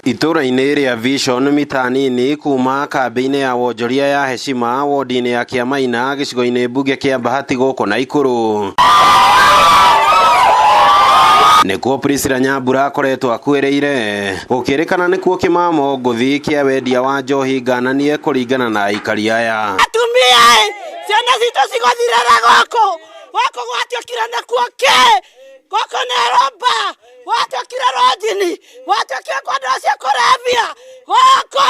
Itũra-inĩ rĩa Vision mita nini kuma kambĩ-inĩ ya wonjoria ya Heshima wodi-inĩ ya Kiamaina gĩcigo-inĩ mbunge kĩa Bahati gũkũ Naikuru. Nĩkuo Priscilla Nyambura akoretwo akuĩrĩire gũkĩrĩkana nĩkuo kĩmamo ngũthi kĩa wendia wa njohi ngananie kũringana na aikari aya. Atumia ciana citũ cigothirĩra gũkũ gwatuĩkire nĩkuo gũkũ nĩ romba gwatuĩkire rojini gwatuĩkire kwa ndawa cia kũrebia gũkũ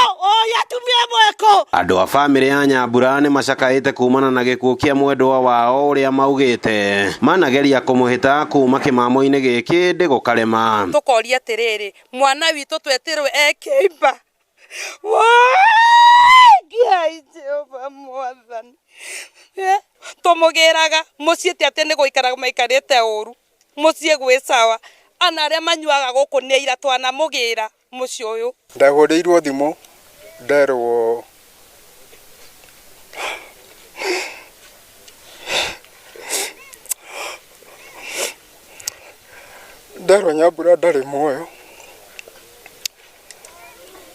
atumia mwĩkũ. Andũ a bamĩrĩ ya Nyambura nĩ macakaĩte kumana na gĩkuũ kĩa mwendwa wao ũrĩa maugĩte manageria kũmũhĩta kuma kĩmamo-inĩ gĩkĩ ndĩgũkarema. Tũkoria atĩrĩrĩ, mwana witũ tweterwo ekĩimba Jehova Mwathani tũmũgĩraga mũciĩ atĩ nĩ gũikara maikarĩte ũru mũciĩ gwĩ sawa ana arĩa manyuaga gũkũ nĩ ira twanamũgĩra mũciĩ ũyũ. Ndagũrĩirwo thimũ nderwo Nyambura ndarĩ muoyo.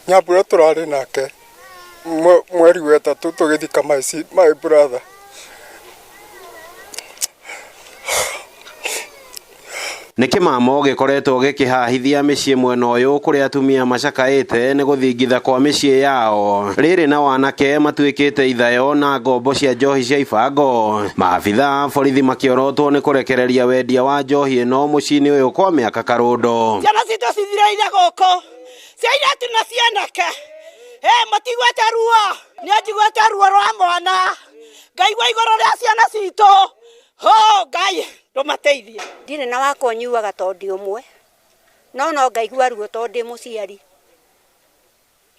Nyambura tũrarĩ nake mweri wa ĩtatũ tũgĩthika my brother. Nĩ kĩmamo gĩkoretwo gĩkĩhahithia mĩciĩ mwena ũyũ kũrĩa atumia macakaĩte nĩ gũthingitha kwa mĩciĩ yao. Rĩrĩ na wanake matuĩkĩte ithayo na ngombo cia njohi cia ibango. Maabitha borithi makĩorotwo nĩ kũrekereria wendia wa njohi ĩno mũciĩ-inĩ ũyũ kwa mĩaka karũndo. Ciana citũ cithireire gũkũ cia airĩtu na cianake mũtigwete ruo. Nĩ njiguĩte ruo rwa mwana ngaigua igũrũ rĩa ciana citũ. Ngai ndũmateithie. Ndirĩ na wakwa nyuaga tondũ ũmwe no ngaigua ruo tondũ ndĩ mũciari,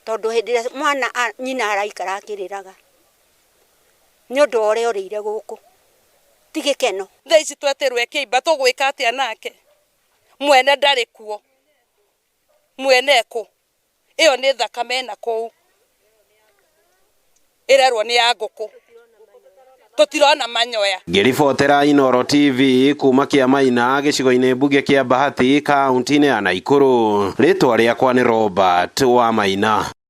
tondũ hĩndĩ ĩrĩa mwana nyina araikara akĩrĩraga nĩ ũndũ ũrĩa ũrĩire gũkũ ti gĩkeno. Thaa ici tweterwo ekĩimba tũgwĩka atĩa nake? Mwene ndarĩ kuo, mwene kũ? Ĩyo nĩ thakame na kũu ĩrerwo nĩ ya ngũkũ tũtirona manyoya. Ngĩribotera Inooro TV kuma Kiamaina gĩcigo-inĩ mbunge kĩa Bahati kaunti-inĩ ya Naikuru. Rĩtwa rĩakwa nĩ Robert Wamaina.